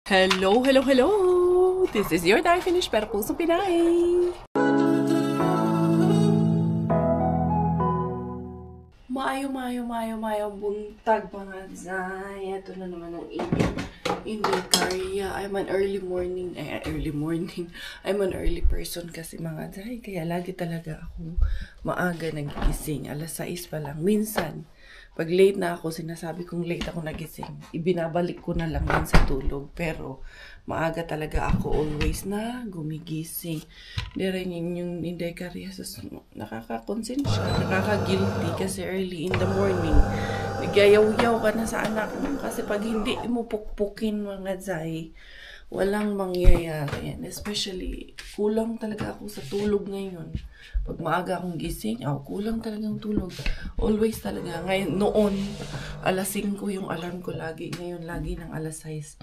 Hello, hello, hello! This is your Dai Finish Pero Pusong Pinay! Maayo buntag mga zay. Ito na naman ang Inday Karya. I'm an early morning. I'm an early person kasi mga zay. Kaya lagi talaga akong maaga nagigising. Alas 6 pa lang. Minsan, pag late na ako, sinasabi kong late ako nagising. Ibinabalik ko na lang yan sa tulog. Pero, maaga talaga ako always na gumigising. Hindi rin yung Inday Karya. Nakaka-consensya, nakaka-guilty kasi early in the morning, nagyayaw-yaw ka na sa anak mo. Kasi pag hindi mo pukpukin mga zay, walang mangyayari yan. Especially, kulang talaga ako sa tulog ngayon. Pag maaga akong gising, kulang talagang tulog. Always talaga. Ngayon, noon, alas 5 yung alarm ko lagi. Ngayon, lagi ng alas 6.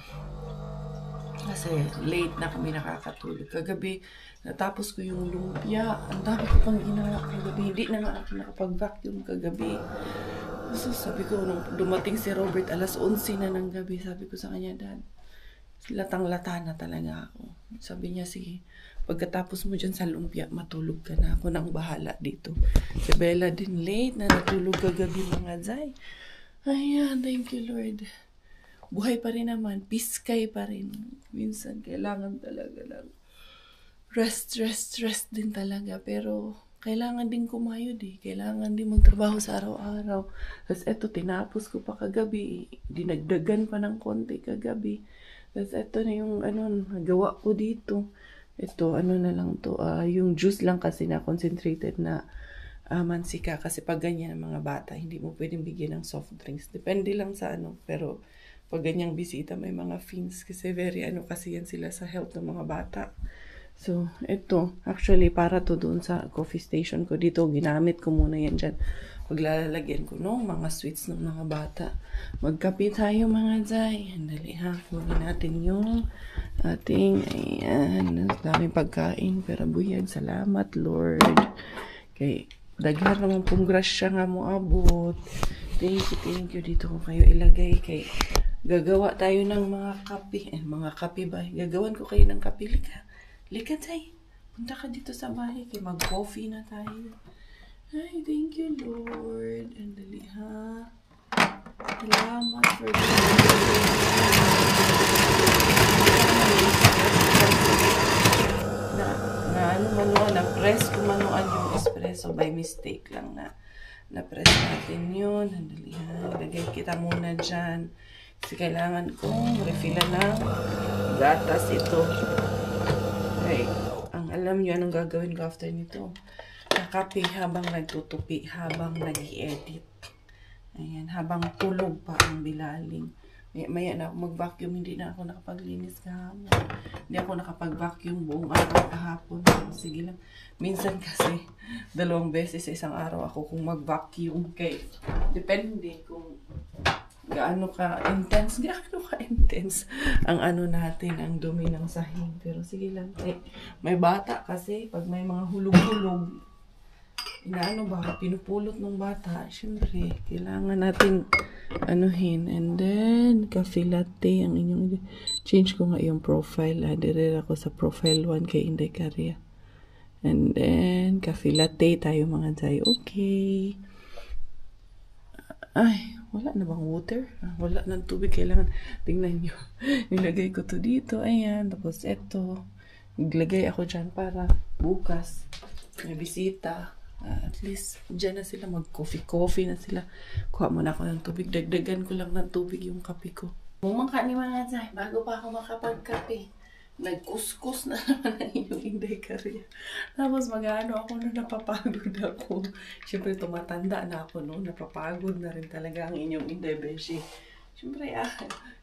Kasi late na kami nakakatulog. Kagabi, natapos ko yung lumpia. Ang dami ko pang ginawa kagabi. Hindi na nga ako nakapag-vacuum kagabi. So, sabi ko, nung dumating si Robert, alas 11 na ng gabi, sabi ko sa kanya, Dad, latang-lata na talaga ako. Sabi niya, sige, pagkatapos mo dyan sa lumpia, matulog ka na. Ako nang bahala dito. Si Bella din late na natulog kagabi mga zay. Ayan, thank you Lord. Buhay pa rin naman. Piskay pa rin. Minsan, kailangan talaga lang. Rest din talaga. Pero, kailangan din kumayod eh. Kailangan din magtrabaho sa araw-araw. Tapos eto, tinapos ko pa kagabi. Dinagdagan pa ng konti kagabi. Tapos eto na yung gawa ko dito. Ito, na lang to. Yung juice lang kasi na concentrated na mansika. Kasi pag ganyan ang mga bata, hindi mo pwedeng bigyan ng soft drinks. Depende lang sa pero pag ganyang bisita, may mga fins. Kasi very kasi yan sila sa health ng mga bata. So, ito, actually, para to doon sa coffee station ko dito, ginamit ko muna yan dyan. Paglalagyan ko mga sweets ng mga bata. Magkape tayo mga zay. Andali ha, kunin natin yung ating, ayan, daming pagkain. Pero buyag, salamat Lord. Okay, daghan naman pong grasya nga mo abot. Thank you. Dito ko kayo ilagay. Kay gagawa tayo ng mga kape. Mga kape ba? Gagawan ko kayo ng kape. Lika tayo. Punta ka dito sa bahay. Kaya mag-coffee na tayo. Ay, thank you, Lord. Andali, ha? Salamat for the na-press ko manual yung espresso. By mistake lang na-press natin yun. Andali, ha? Ilagay kita muna dyan. Kasi kailangan kong refillan ng gatas ito. Okay. Ang alam nyo, anong gagawin ko after nito? Nakape habang nagtutupi, habang nag-i-edit. Ayan, habang tulog pa ang bilaling. Maya na ako mag-vacuum, hindi na ako nakapaglinis kahapon. Hindi ako nakapag-vacuum buong araw kahapon. Sige lang. Minsan kasi, 2 beses sa isang araw ako kung mag-vacuum. Kaya, depende kung gaano ka intense ang natin, ang dumi ng sahig. Pero sige lang. May bata kasi, pag may mga hulog-hulog, pinupulot ng bata, syempre, kailangan natin anuhin. And then, cafe latte, ang inyong, change ko nga yung profile. Dire ako sa profile 1 kay Inday Karya. And then, cafe latte tayo mga zay. Okay. Ay, wala na bang water? Wala na tubig. Kailangan, tingnan nyo. Nilagay ko to dito. Ayan. Tapos ito. Naglagay ako dyan para bukas may bisita. At least, dyan na sila. Mag-coffee na sila. Kuha muna ako ng tubig. Dagdagan ko lang ng tubig yung kape ko. Mumangka ni mga zay. Bago pa ako makapagkape. Nagkuskus na naman ang inyong Inday Karya. Tapos ako napapagod ako. Siyempre tumatanda na ako napapagod na rin talaga ang inyong Inday Beshi. Siyempre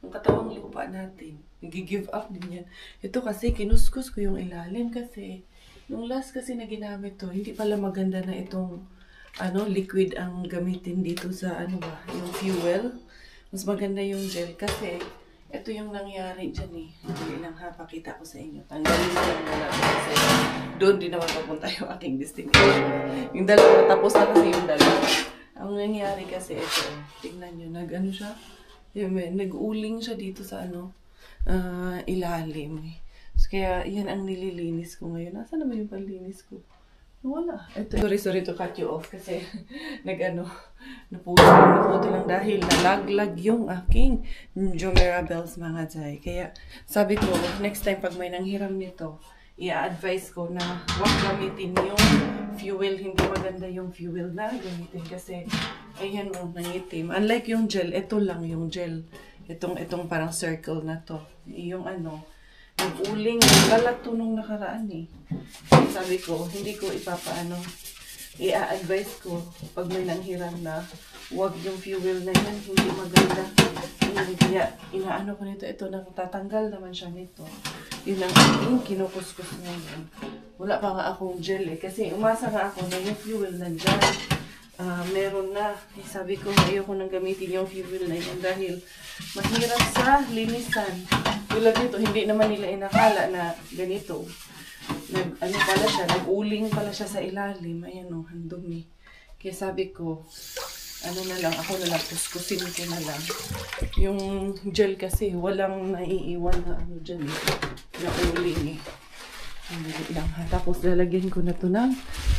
yung katawang lupa natin, nag-give up din yan. Ito kasi kinuskus ko yung ilalim kasi yung last kasi na ginamit to, hindi pala maganda na itong liquid ang gamitin dito sa yung fuel. Mas maganda yung gel kasi ito yung nangyari dyan eh. Hindi lang pakita ko sa inyo. Tanggalin mo yung wala kasi doon din naman papunta yung aking destination. Yung dalawa, tapos na kasi yung dalawa. Ang nangyari kasi ito, tingnan nyo, siya, nag-uling siya dito sa ilalim. So, kaya yan ang nililinis ko ngayon. Nasaan naman yung panlinis ko? Wala. Ito. Sorry to cut you off kasi naputo lang dahil nalaglag yung aking Jumeirah bells mga Zay. Kaya sabi ko, next time pag may nanghiram nito, i-advise ko na huwag gamitin yung fuel. Hindi maganda yung fuel na gamitin kasi ayan o, nangitim. Unlike yung gel, ito lang yung gel. Itong parang circle na to. Yung nag-uling, balat to nung nakaraan eh. Sabi ko, hindi ko i-advise ko pag may nanghiram na huwag yung fuel na yan, hindi maganda. Kaya inaano ko nito, ito natatanggal naman siya nito. Yun ang aking kinukuskus ngayon. Wala pa nga akong gel eh, kasi umasa nga ako na yung fuel nandyan. Meron na. Sabi ko, ayoko nang gamitin yung fuel na yan dahil mahirap sa linisan. Tulad nito, hindi naman nila inakala na ganito. Nag-uling pala siya sa ilalim. Ayan o, ang dumi. Kaya sabi ko, ako na lang, kuskusin ko na lang. Yung gel kasi, walang naiiwan na dyan eh. Na uling eh. Lang, tapos lalagyan ko na to ng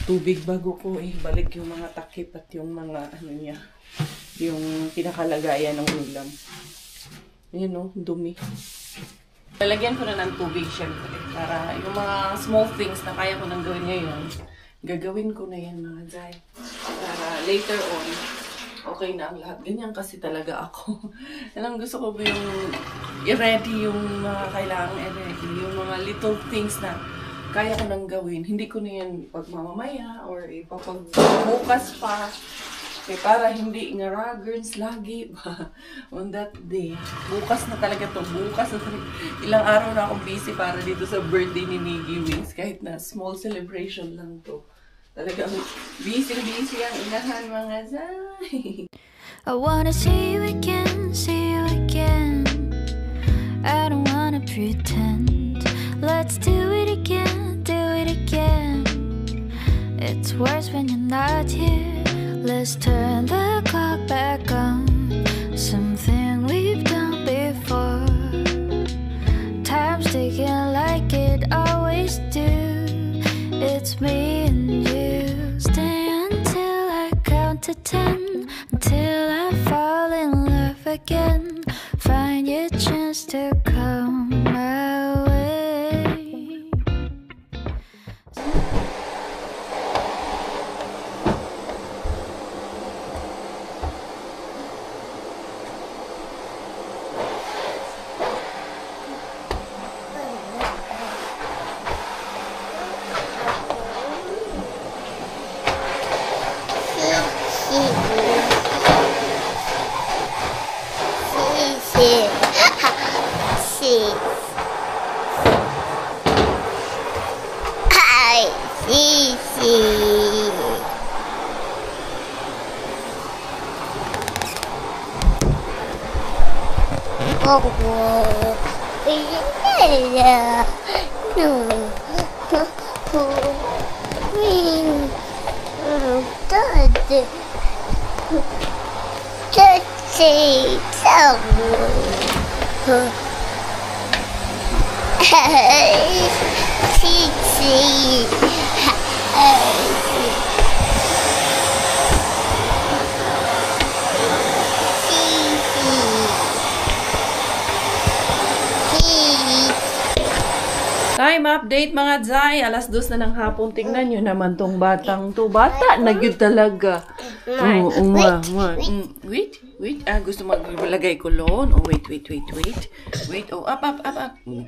tubig bago ko balik yung mga takip at yung mga niya, yung pinakalagayan ng ulam. Ayan o, dumi. Lalagyan ko na ng tubig syempre para yung mga small things na kaya ko nang gawin ngayon, gagawin ko na yan mga Zay. Para later on, okay na ang lahat. Ganyan kasi talaga ako. Alam, gusto ko ba yung i-ready yung mga kailangan i-ready. Yung mga little things na kaya ko nang gawin. Hindi ko na yan pagmamamaya or ipapagbukas pa. Para hindi nga-raggerns lagi ba on that day. Bukas na talaga to. Bukas na talaga. Ilang araw na akong busy para dito sa birthday ni Miggy Wings. Kahit na small celebration lang to. Talagang busy ang inahan mga Zay. I wanna see you again. I don't wanna pretend. Let's do it again. It's worse when you're not here. Let's turn the clock back on. Something we've done before. Time's ticking like it always do. It's me and you. Stay until I count to 10. Until I fall in love again. Find your chance to come my way. Time update mga Zay. 2:00 na ng hapon. Tingnan nyo naman tong batang to. Bata na yun talaga. Wait. Gusto maglagay kulon. Wait. Up.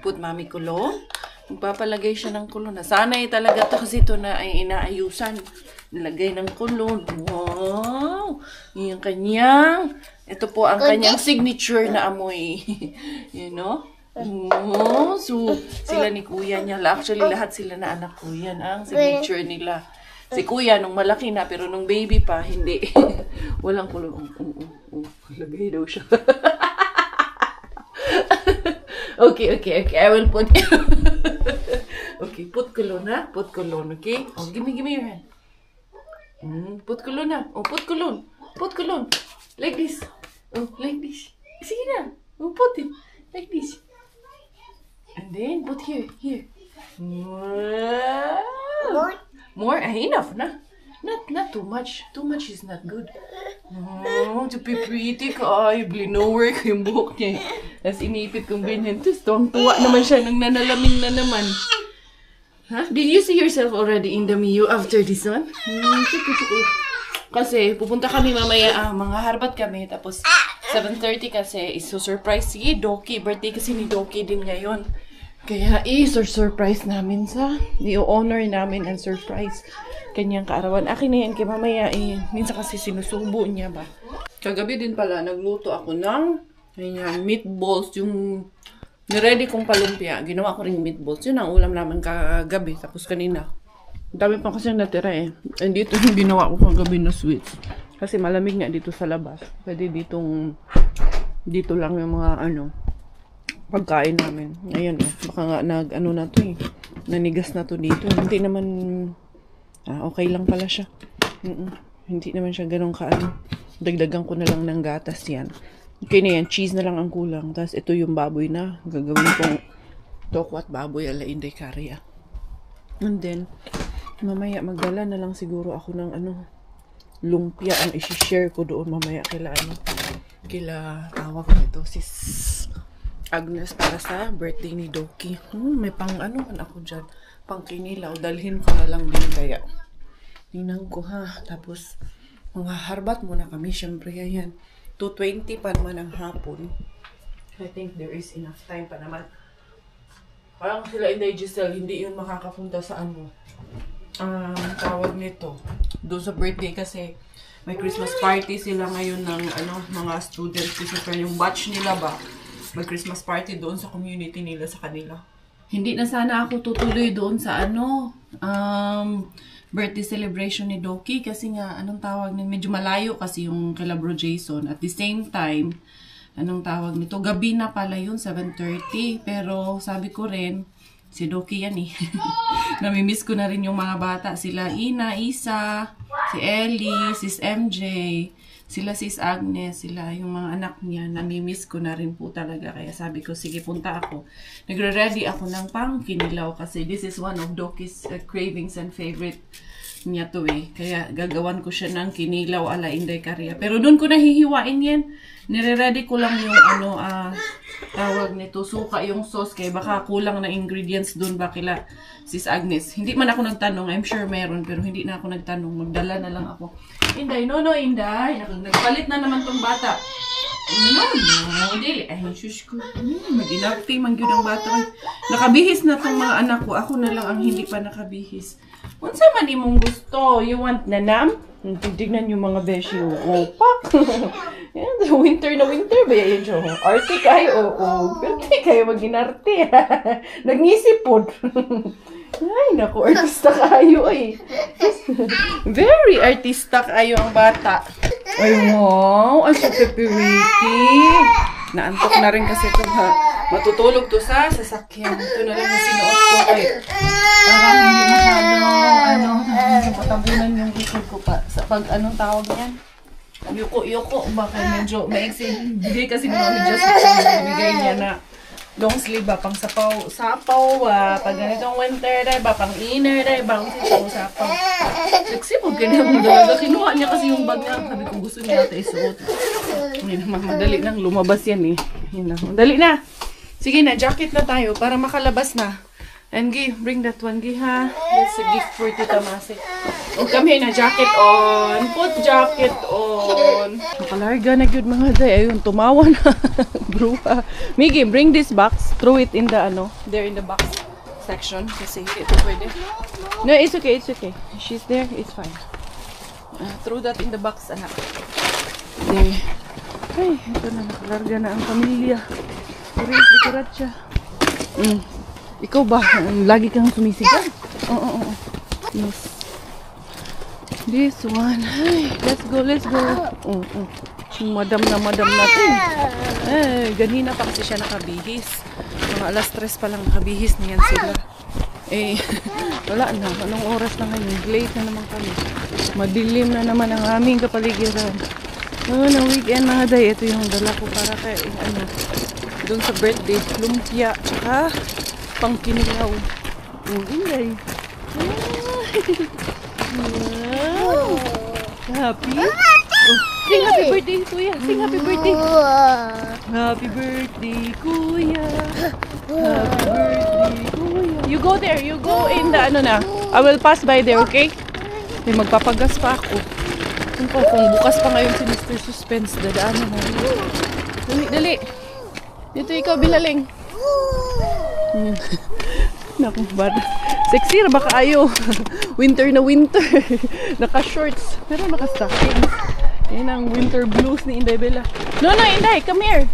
Put mami kulon. Magpapalagay siya ng kulon. Nasanay talaga to kasi ito na ay inaayusan. Nilagay ng kulon. Wow! Yung kanyang. Ito po ang kanyang signature na amoy. You know? Oh, so sila ni kuya niya. Actually, lahat sila na anak ko. Yan ang signature nila. Si kuya, nung malaki na, pero nung baby pa, hindi. Walang kulon. Lagay daw siya. Okay. I will put okay, put kulon ha. Put kulon, okay? Oh, give me your hand. Put kulon na. Oh, put kulon. Like this. Oh, like this. Sige na. Oh, put it. Like this. And then, put here. More? Enough na. Not too much. Too much is not good. To be pretty ka. Ay, blinower ko yung buhok niya. Tapos inipit kong ganyan. Tapos tuwang-tuwa naman siya nang nanalamin na naman. Huh? Did you see yourself already in the Mio after this one? Kasi pupunta kami mamaya, mga harbat kami. Tapos 7:30 kasi iso-surprise si Doki. Birthday kasi ni Doki din ngayon. Kaya i-surprise namin sa, i-honor namin ang surprise kanyang kaarawan. Akin na yan, kaya mamaya minsan kasi sinusubo niya ba. Kagabi din pala, nagluto ako ng meatballs, yung niready kong palumpia. Ginawa ko rin meatballs. Yun ang ulam naman kagabi, tapos kanina. Dami pa kasi natira eh. And dito yung ginawa ko kagabi na sweets. Kasi malamig nga dito sa labas. Pwede dito lang yung mga pagkain namin. Ayan baka nga na to eh. Nanigas na to dito. Hindi naman, okay lang pala siya. Hindi naman siya ganun Dagdagan ko na lang ng gatas yan. Okay na yan, cheese na lang ang kulang. Tapos ito yung baboy na gagawin kong tokwat baboy ala Inday Karya. And then, mamaya magdala na lang siguro ako ng lumpia ang isi-share ko doon mamaya kila tawag nito sis Agnes para sa birthday ni Doki. May pang man ako dyan. Pang kinilaw. Dalhin ko na lang din kaya. Tingnan ko ha. Tapos, mga harbat muna kami. Siyempre, yan. 2:20 pa naman ang hapon. I think there is enough time pa naman. Parang sila Inday Giselle, hindi yun makakapunta sa tawag nito. Doon sa birthday kasi may Christmas party sila ngayon ng mga students. Kasi yung batch nila ba? May Christmas party doon sa community nila sa kanila. Hindi na sana ako tutuloy doon sa birthday celebration ni Doki kasi nga tawag nito, medyo malayo kasi yung kila Bro Jason. At the same time, tawag nito, gabi na pala yun, 7:30. Pero sabi ko rin, si Doki yan eh. Namimiss ko na rin yung mga bata. Sila Ina, Isa, si Ellie, sis MJ, sila sis Agnes, sila yung mga anak niya. Namimiss ko na rin po talaga. Kaya sabi ko, sige punta ako. Nagre-ready ako ng pang kinilaw kasi this is one of Doki's cravings and favorite niya to eh. Kaya gagawan ko siya ng kinilaw ala Inday Karya. Pero doon ko nahihiwain yan. Nire-ready ko lang yung tawag nito, suka yung sauce. Kaya baka kulang na ingredients doon ba kila sis Agnes. Hindi man ako nagtanong. I'm sure meron. Pero hindi na ako nagtanong. Magdala na lang ako. Inday, no, Inday. Nagpalit na naman tong bata. No, dili. Ay, shush ko. Mag-inacting man yun ang bata. Nakabihis na tong mga anak ko. Ako na lang ang hindi pa nakabihis. Unsa man imong gusto? You want nanam? Tignan yung mga beshi. Opak. Winter na winter ba yun siya? Arte kayo. Pero di kayo mag-inarte. Nag-isipod. Ay, naku, artista kayo eh. Very artista kayo ang bata. Ay, wow. Ang so pepperiti. Naantok na rin kasi ito ha. Matutulog to sa sasakyan. Ito na lang yung sinuot ko eh. Parang hindi masyadong patabunan yung likod ko pa. Sa pag anong tawag yan? Yuko. Baka medyo maiksi. Bigay kasi ni Mami Just bigay niya na long sleeve ba, pang sapaw pag ganitong winter ba, pang inner ba, kung sapaw. Nagsipog ka niya mong dalaga. Kinuha niya kasi yung bag niya. Sabi ko gusto niya ata isuot. Hindi naman madali nang lumabas yan eh. Madali na. Sige na, jacket na tayo para makalabas na. And bring that one, ha. That's a gift for Tita Masi. O kami na, jacket on. Put jacket on. Nakalarga na yun mga day. Ayun, tumawa na. Bruha. Miggy, bring this box. Throw it in the, there in the box section. Kasi hindi ito pwede. No, it's okay, it's okay. She's there, it's fine. Throw that in the box, anak. There. Ay, ito na. Nakalarga na ang pamilya. Kurit, dikurat siya. Ikaw ba? Lagi kang sumisigaw? Oo. Yes. This one. Ay, let's go. Yung madam na natin. Eh, ganina pa kasi siya nakabihis. Mga alas 3 pa lang nakabihis niyan sila. Eh, wala na. Anong oras na ngayon? Late na naman kami. Madilim na naman ang aming kapaligiran. Na weekend mga day. Ito yung dala ko para kay, doon sa birthday. Lumpia. Tsaka Pang kinilaw. Inday. Wow. Happy? Oh, sing happy birthday, kuya. Sing happy birthday. Happy birthday, kuya. Happy birthday, kuya. You go there. You go in the ano na. I will pass by there, okay? May magpapagas pa ako. Kung bukas pa ngayon si Mr. Suspense, dadaanan na. Dali, dali. Dito ikaw, Bilaling. Naku, bata. Sexy na baka ayo. Winter na winter. Naka-shorts. Pero naka-stockings. Yan ang winter blues ni Inday Bella. No, Inday, come here.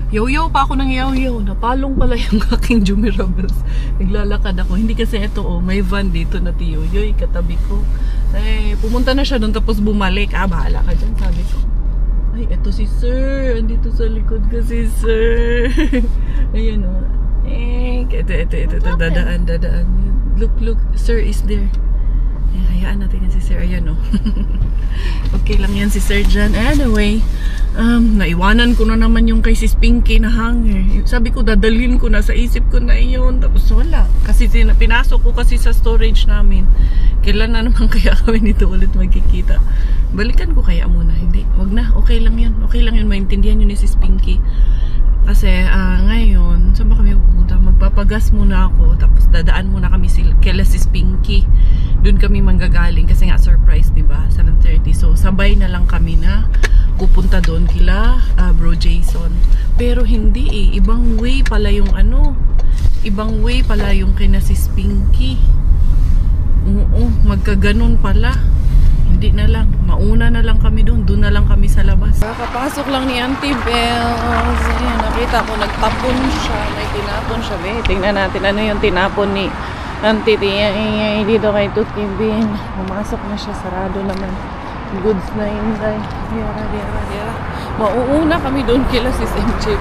Yaw-yaw pa ako ng yaw-yaw. Napalong pala yung aking Jumirables. Naglalakad ako. Hindi kasi ito, may van dito na tiyoyoy, katabi ko. Eh, pumunta na siya doon tapos bumalik. Bahala ka dyan, sabi ko. Ay, eto si Sir. Andito sa likod ko si Sir. Ayan o. Ito. Dadaan. Look. Sir is there. Ay, hayaan natin yan si Sir. Ayan o. Okay lang yan si Sir dyan. Anyway, naiwanan ko na naman yung kay Sis Pinky na hanger. Sabi ko, dadalhin ko na sa isip ko na yun. Tapos wala. Kasi pinasok ko kasi sa storage namin. Kailan na naman kaya kami nito ulit magkikita. Balikan ko kaya muna. Hindi, wag na. Okay lang yun. Maintindihan yun ni Sis Pinky. Kasi ngayon, saan ba kami pupunta? Magpapagas muna ako. Tapos dadaan muna kami kila Sis Pinky. Doon kami manggagaling kasi nga surprise, diba? 7:30. So sabay na lang kami na pupunta doon kila Bro Jason. Pero hindi ibang way pala yung ibang way pala yung kina Sis Pinky. Oo, magkaganon pala. Hindi na lang, mauna na lang kami doon na lang kami sa labas. Kakapasok lang ni Auntie Bells. Ayan, nakita ko nagtapon siya. May tinapon siya. Tingnan natin ano yung tinapon ni Auntie Tia dito kay Tuti Bin. Pumasok na siya, sarado naman. Goods na Inday. Dira. Mauuna kami doon kila Sis MJ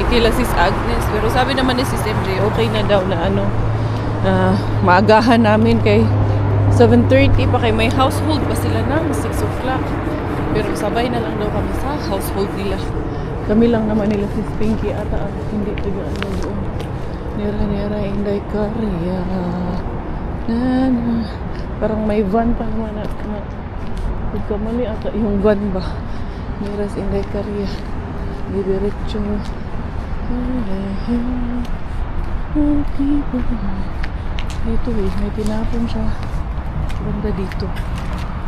kila Sis Agnes. Pero sabi naman ni Sis MJ, okay na daw na maagahan namin kay 7:30 pa kay may household pa sila na 6 o'clock. Pero sabay na lang daw kami sa household nila. Kami lang naman nila Sis Pinky ata hindi tigaan mo doon. Nira Inday Karya. Parang may van pa naman na pagkamali ata yung van ba. Nira si Inday Karya. Didiretso. Dito may tinapon siya. Banda dito.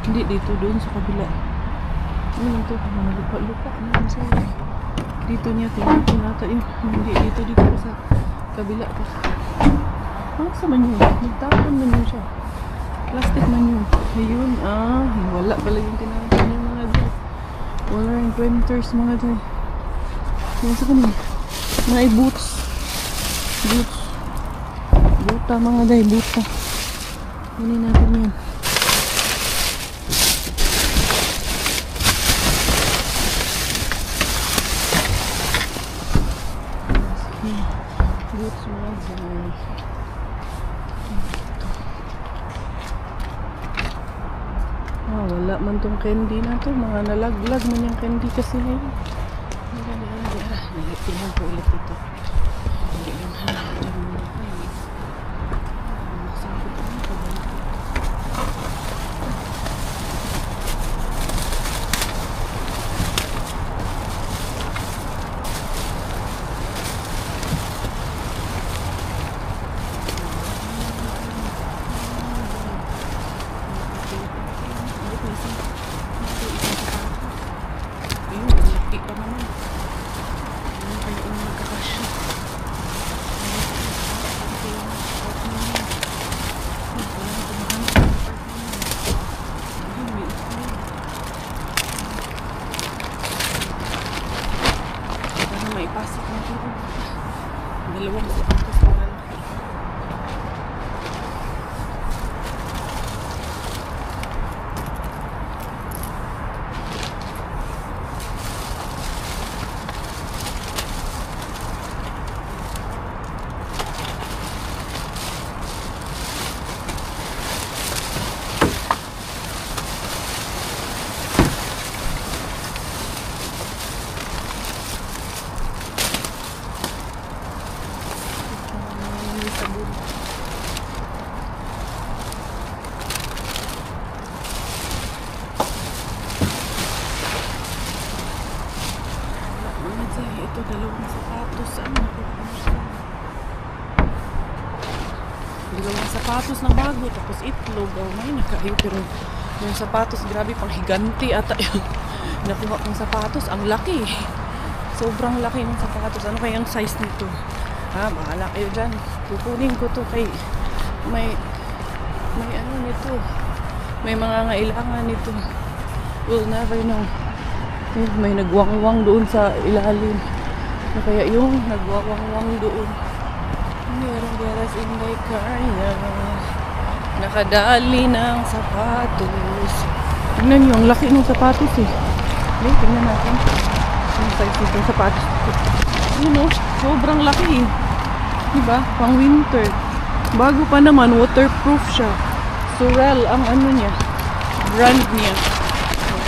Hindi dito, doon sa kabila. Ano ito? Lupa-lupa. Dito niya tinapon nata yun. Hindi dito sa kabila pa. Sa man yun? Nagtapon man yun siya. Plastic man yun. Ayun. Wala pala yung tinapon yung mga dyan. Wala yung printers mga dyan. Yan sa kanil. Mga boots. Buta mga day, buta. Kunin natin yan. Boots mga day. Wala man tong candy na to. Mga nalaglag man yung candy kasi na yun. Tingnan ko ulit ito. Hindi lang hanap. Dalawang sapatos naman. Ito, dalawang sapatos. Saan napupunta siya? Dalawang sapatos na bago. Tapos itlog. Oh, may nakayo. Pero yung sapatos, grabe, pang higanti ata yung nakuha kong sapatos. Ang laki. Sobrang laki ng sapatos. Ano kayang size nito? Ha, bahala kayo dyan. Kukunin ko to kay may ano nito. May mga ngailangan nito. We'll never know. May nagwangwang doon sa ilalim. Kaya yung nagwawangwang doon. Merong garas inday kaya. Nakadali ng sapatos. Tingnan nyo, ang laki ng sapatos eh. Okay, tingnan natin. Ang size nitong sapatos. Ano, sobrang laki eh. Diba? Pang winter. Bago pa naman, waterproof siya. Sorel ang ano niya. Brand niya.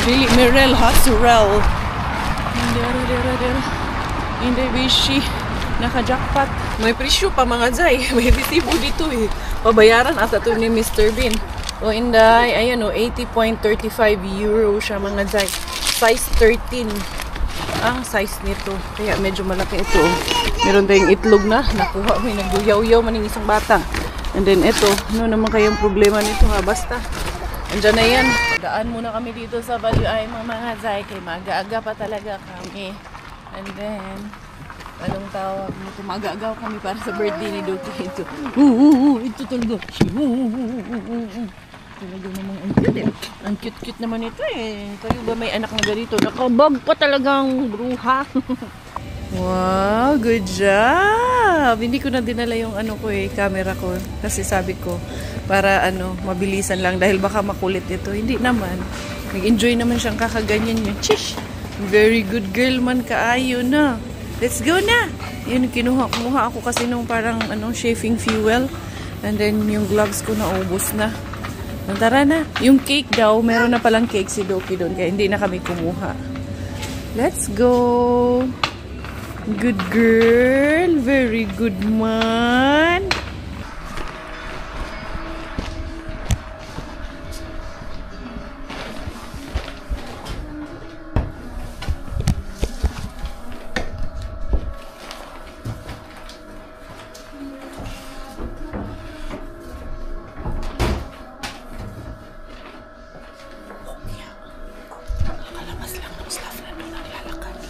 Really, Mirel ha? Sorel. Hindi, Bishi. Naka-jackpot. May presyo pa mga Zay. May resibo dito eh. Pabayaran ata ito ni Mr. Bean. O inday, ayan o, 80.35 euro siya mga Zay. Size 13 ang size nito. Kaya medyo malaki ito. Meron tayong itlog na. Nakuha mo, nagbuyaw-yaw maning isang bata. And then ito, ano naman kayang problema nito ha? Basta, andyan na yan. Daan muna kami dito sa Baluay mga Zay. Kay maaga-aga pa talaga kami. And then, anong tawag nito? Mag-agaw kami para sa birthday ni Doki. Ito. Ito talaga. Talaga namang ang cute eh. Ang cute-cute naman ito eh. Kayo ba may anak na ganito? Nakabag pa talagang bruha. Wow, good job! Hindi ko na dinala yung ano ko eh, camera ko. Kasi sabi ko, para ano, mabilisan lang dahil baka makulit ito. Hindi naman. Nag-enjoy naman siyang kakaganyan niya. Chish! Very good girl man kaayo na. Let's go na! Yun, kumuha ako kasi nung parang ano, shaving fuel. And then yung gloves ko naubos na. Tara na. Yung cake daw, meron na palang cake si Doki doon. Kaya hindi na kami kumuha. Let's go! Good girl. Very good man.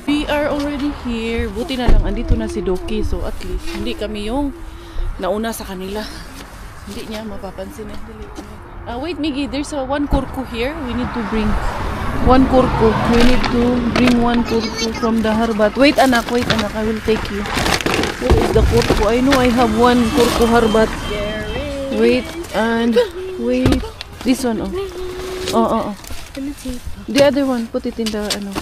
We are already here. Buti na lang, andito na si Doki. So at least, hindi kami yung nauna sa kanila. Hindi niya mapapansin. Wait, Miggy, there's one kurku here. We need to bring one kurku. We need to bring one kurku from the harbat. Wait, anak, I will take you. Where is the kurku? I know I have one kurku harbat. Wait, and wait. This one, oh. The other one, put it in the, ano.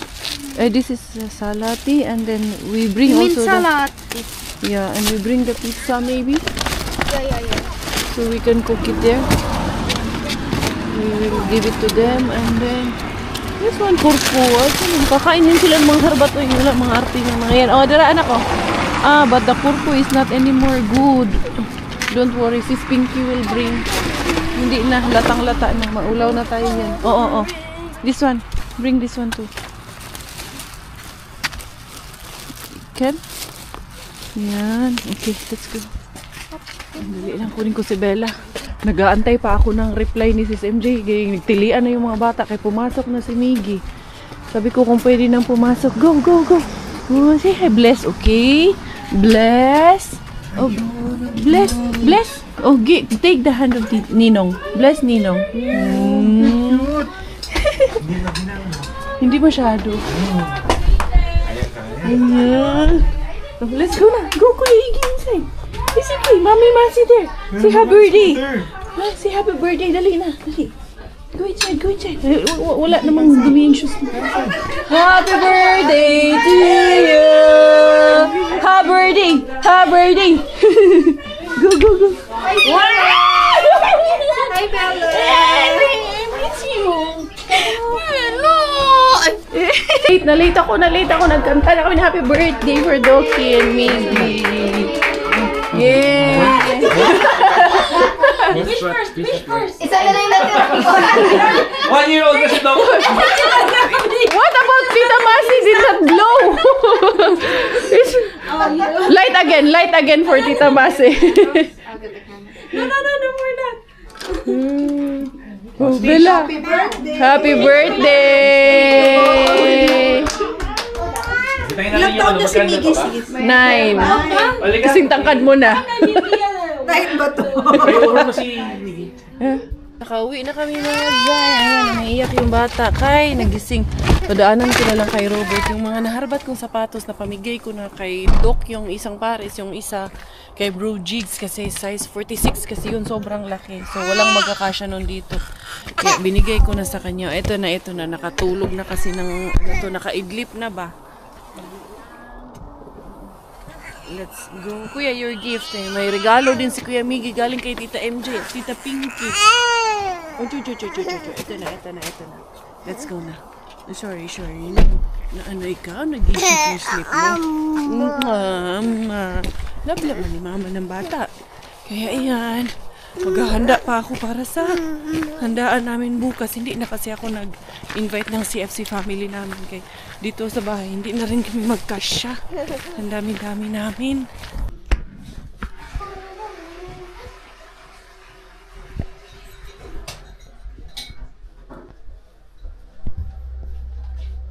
This is salati, and then we bring also salati. Yeah, and we bring the pizza maybe. Yeah. So we can cook it there. We will give it to them, and then this one kurku. Kakainin sila ng mga harbat o yung mga arte ng mga yan. Oh, dara anak ko. But the kurku is not anymore good. Don't worry, sis Pinky will bring. Hindi na, latang-lata na. Maulaw na tayo yan. Oh. This one. Bring this one too. Ken? Yan. Okay, let's go. Dali lang, kunin ko si Bella. Nag-aantay pa ako ng reply ni Sis MJ. Nagtilian na yung mga bata kaya pumasok na si Miggy. Sabi ko kung pwede nang pumasok. Go. Oh, say hi, bless, okay? Bless. Oh, bless. Oh, take the hand of Ninong. Bless Ninong. Hindi masyado. Ayan. Let's go na. Go, Kuya Iggy inside. Hey, sige, Mami Masi there. Say happy birthday. Say happy birthday. Dali na. Dali. Go inside, go inside. Wala namang dumi yung shoes mo. Happy birthday to you. Happy birthday. Happy birthday. Go, go, go. Hi, Bella. I miss you. Hello. Late ako. Nagkanta na kami na happy birthday for Doki and Miggy. Yeah. Which first? Isa na lang natin. 1 year old na si Dom. What about Tita Masi did not blow? Light again for Tita Masi. No, more not. Oh, Bella. Happy birthday! Ilang taon na si Miggy, sis? 9. Kasing tangkad mo na. 9 ba to? Kayo mo si Miggy. Nakauwi na kami mga Zay. Ayan, naiiyak yung bata. Kay, nagising. Padaanan ko na lang kay Robert. Yung mga naharbat kong sapatos na pamigay ko na kay Doc, yung isang pares, yung isa kay Bro Jigs kasi size 46 kasi yun sobrang laki. So, walang magkakasya nun dito. Kaya binigay ko na sa kanya. Ito na. Nakatulog na kasi ng, nakaidlip na ba? Let's go. Kuya, your gift eh. May regalo din si Kuya Miggy galing kay Tita MJ, Tita Pinky. Oh, ito na. Let's go na. Sorry. Na ano ikaw? Nag-isip yung sleep mo? Love man ni mama ng bata. Kaya iyan. Maghahanda pa ako para sa handaan namin bukas. Hindi na kasi ako nag-invite ng CFC family namin. Kaya dito sa bahay, hindi na rin kami magkasya. Ang dami-dami namin.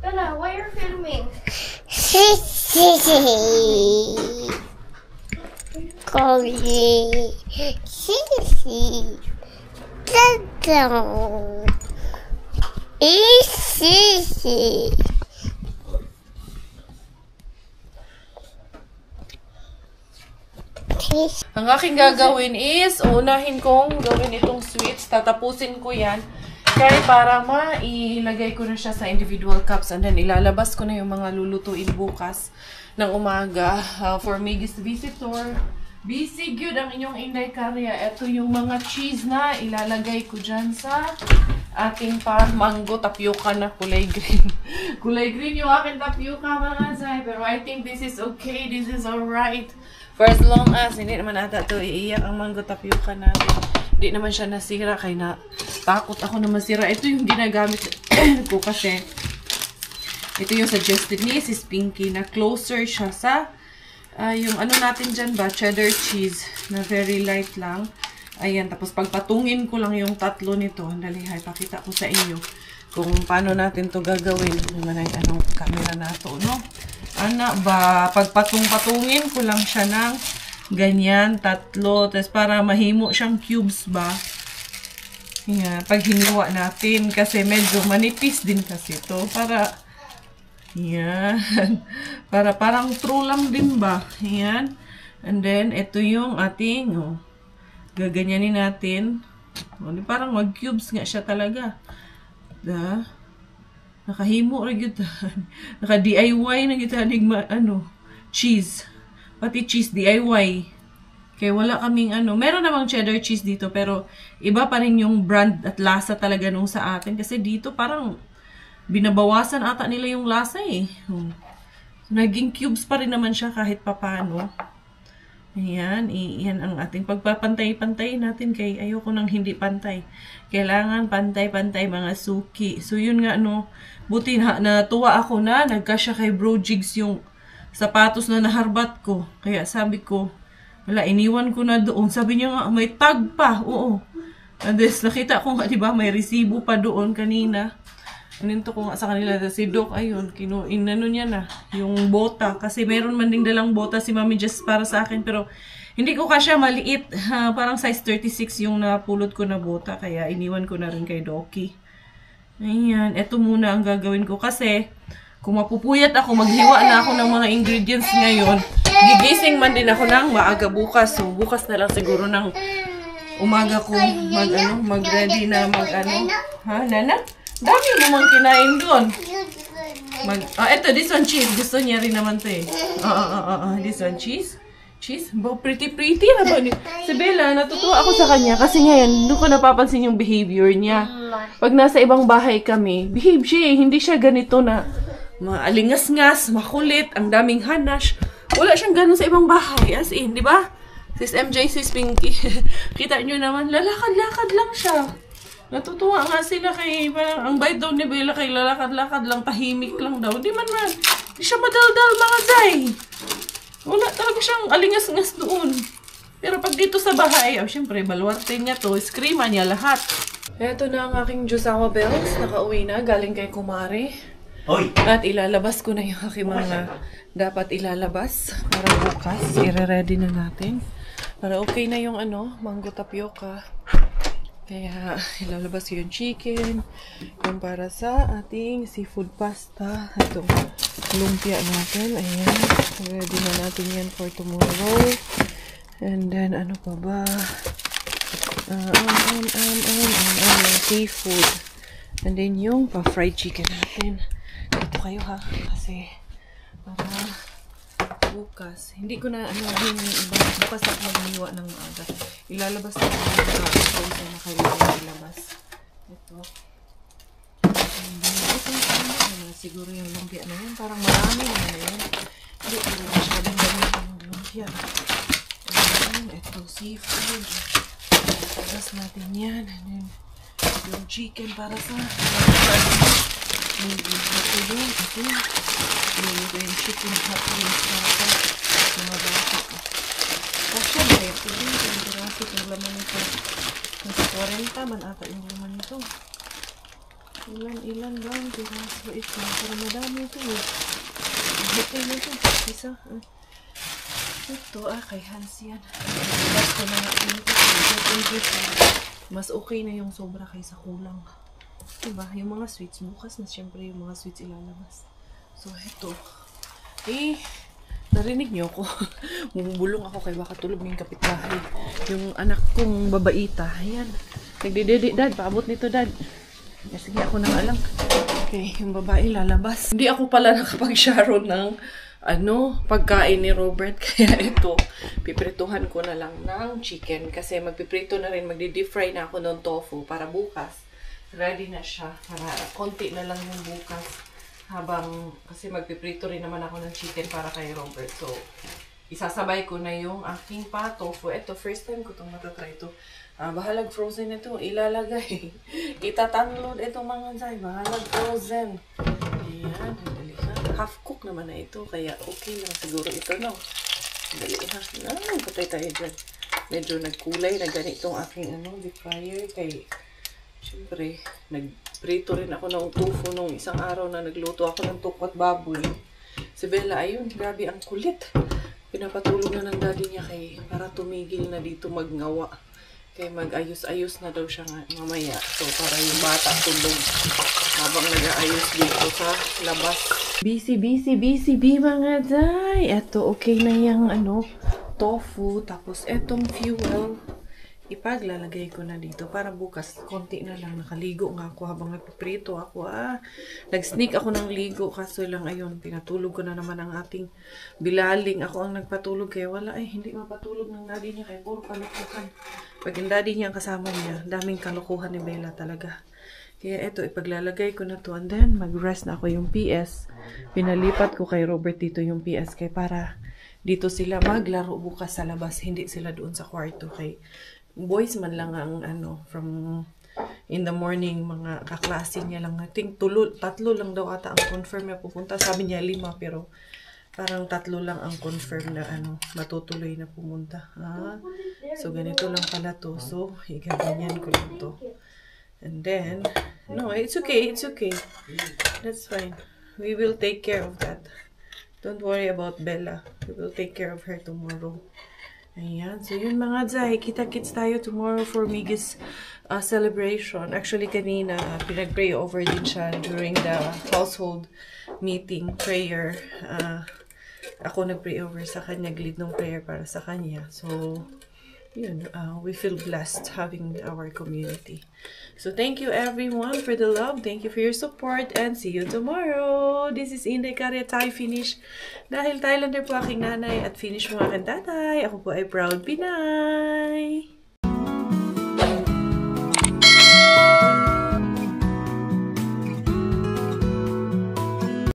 Tala, why are you filming? Coffee. Sissy. Tatang. Sissy. Ang aking gagawin is, unahin kong gawin itong sweets. Tatapusin ko yan. Kaya para mailagay ko na siya sa individual cups. And then ilalabas ko na yung mga lulutuin bukas ng umaga. For Miggy's visitor. Busy good ang inyong Inday Karya. Ito yung mga cheese na ilalagay ko dyan sa ating mango tapioca na kulay green. Kulay green yung aking tapioca mga Zay. Pero I think this is okay. This is alright. For as long as hindi naman ata ito iiyak ang mango tapioca natin. Hindi naman siya nasira. Kaya takot ako na masira. Ito yung ginagamit ko kasi ito yung suggested ni Sis Pinky na closer siya sa yung ano natin dyan ba, cheddar cheese na very light lang. Ayan, tapos pagpatungin ko lang yung tatlo nito. Dali, pakita ko sa inyo kung paano natin to gagawin. Anong camera na to, no? Ana ba, pagpatungin ko lang siya ng ganyan, tatlo. Tapos para mahimo siyang cubes ba. Ayan, pag hiniwa natin kasi medyo manipis din kasi to. Para yan. Para parang true lang din ba? Yan. And then, ito yung ating, gaganyanin natin. Parang mag-cubes nga siya talaga. Nakahimo na yun. Naka-DIY na yun. Cheese. Pati cheese, DIY. Kaya wala kaming meron namang cheddar cheese dito, pero iba pa rin yung brand at lasa talaga nung sa atin. Kasi dito parang binabawasan ata nila yung lasa eh. Naging cubes pa rin naman siya kahit papano. Ayan, yan ang ating pagpapantay-pantay natin kay ayoko nang hindi pantay. Kailangan pantay-pantay mga suki. So yun nga buti natuwa ako na nagkasya kay Bro Jigs yung sapatos na naharbat ko. Kaya sabi ko, wala, iniwan ko na doon. Sabi niya nga, may tag pa. Oo. And then, nakita ko nga, diba, may resibo pa doon kanina. Aninto ko nga sa kanila, si Doc, ayun, inano niya na, yung bota. Kasi meron man ding dalang bota si Mami just para sa akin, pero hindi ko kasya maliit. Parang size 36 yung napulot ko na bota, kaya iniwan ko na rin kay Doki. Ayan, eto muna ang gagawin ko kasi kung mapupuyat ako, maghiwa na ako ng mga ingredients ngayon, gigising man din ako ng maaga bukas. So, bukas na lang siguro ng umaga ko mag-ready na Ha, Nana? Dami mo mang kinain doon. Eto, this one cheese. Gusto niya rin naman to eh. This one cheese. Cheese? Pretty na ba? Si Bella, natutuwa ako sa kanya kasi ngayon, doon ko napapansin yung behavior niya. Pag nasa ibang bahay kami, behave siya eh. Hindi siya ganito na maalingas-ngas, makulit, ang daming hanash. Wala siyang ganun sa ibang bahay. As in, di ba? Sis MJ, sis Pinky. Kita nyo naman, lalakad-lakad lang siya. Natutuwa nga sila kay, parang, ang bait daw ni Bella kay lalakad-lakad lang, tahimik lang daw. Di man man, di siya madaldal mga zay. Wala talaga siyang alingas-ngas doon. Pero pag dito sa bahay, syempre, baluarte niya to, screama niya lahat. Eto na ang aking Jusawa Bells. Nakauwi na, galing kay Kumari. Oy. At ilalabas ko na yung aking mga dapat ilalabas para bukas. I-ready na natin. Para okay na yung mango tapioca. Kaya ilalabas yung chicken. Yung para sa ating seafood pasta. Ito, lumpia natin. Ayan. Ready na natin yan for tomorrow. And then, ano pa ba? Seafood. And then yung pa-fried chicken natin. Ito kayo ha, kasi para bukas, hindi ko na bukas ako maghiwa ng maaga. Ilalabas na ako ng na kailangan ilabas. Ito. Ito, siguro yung lumpia na yan. Parang marami na yan. Hindi ko masyadong dami ng lumpia. Ito, seafood. Ilalabas natin yan. And then, yung chicken para sa yung chicken hot wings para sa mga bata. Kasya ba ito? Yung piraso yung laman nito. Nasa 40 man ata yung laman nito. Ilan ba ang piraso ito? Para madami ito eh. Okay na ito. Isa. Ito kay Hans yan. Basta na nga ito. Mas okay na yung sobra kaysa kulang. Diba? Yung mga sweets, bukas na siyempre yung mga sweets ilalabas. So, ito. Narinig niyo ako. Bumubulong ako kay baka tulog ng kapitbahay. Yung anak kong babaita. Ayan. Nagdidede, dad. Paabot nito, dad. Sige, ako nang alang. Okay, yung babae lalabas. Hindi ako pala nakapag-sharon ng pagkain ni Robert. Kaya ito, piprituhan ko na lang ng chicken. Kasi magpiprito na rin, magdi-deep fry na ako ng tofu para bukas. Ready na siya. Para konti na lang yung bukas. Kasi magpiprito rin naman ako ng chicken para kay Robert. So, isasabay ko na yung aking tofu. Ito, first time ko itong matatry ito. Bahalag frozen ito. Ilalagay. Itatanlod itong mga zay. Bahalag frozen. Ayan. Half cook naman na ito. Kaya okay lang siguro ito, no? Dali ha. Patay tayo dyan. Medyo nagkulay na ganitong aking deep fryer. Kay siyempre, nagprito rin ako ng tofu nung isang araw na nagluto ako ng tukwat baboy. Si Bella, ayun, grabe ang kulit. Pinapatulog na ng daddy niya para tumigil na dito magngawa. Kaya mag-ayos-ayos na daw siya mamaya. So, para yung bata tulog habang nag-aayos dito sa labas. Busy mga day. Eto, okay na yung tofu. Tapos, etong fuel. Ipaglalagay ko na dito para bukas konti na lang. Nakaligo nga ako habang nagpiprito ako. Nag-sneak ako ng ligo kaso lang ayun, pinatulog ko na naman ang ating bilaling. Ako ang nagpatulog kaya wala hindi mapatulog ng daddy niya kaya puro kalukuhan. Pag yung daddy niya ang kasama niya, daming kalukuhan ni Bella talaga. Kaya eto, ipaglalagay ko na to and then mag-rest na ako yung PS. Pinalipat ko kay Robert dito yung PS kaya para dito sila maglaro bukas sa labas, hindi sila doon sa kwarto kay boys man lang ang from in the morning, mga kaklase niya lang. I think 3 lang daw ata ang confirm na pupunta. Sabi niya 5 pero parang 3 lang ang confirm na matutuloy na pumunta. So ganito lang pala to. So igaganyan ko lang to. And then, no, it's okay. That's fine. We will take care of that. Don't worry about Bella. We will take care of her tomorrow. Ayan. So, yun mga Zay. Kita-kits tayo tomorrow for Miggy's celebration. Actually, kanina, pinag-pray over din siya during the household meeting, prayer. Ako nag-pray over sa kanya, lead ng prayer para sa kanya. So, yun, we feel blessed having our community. So, thank you everyone for the love. Thank you for your support and see you tomorrow. This is Inday Karya. Tayo finish. Dahil Thailander po aking nanay at finish mo aking tatay. Ako po ay proud Pinay.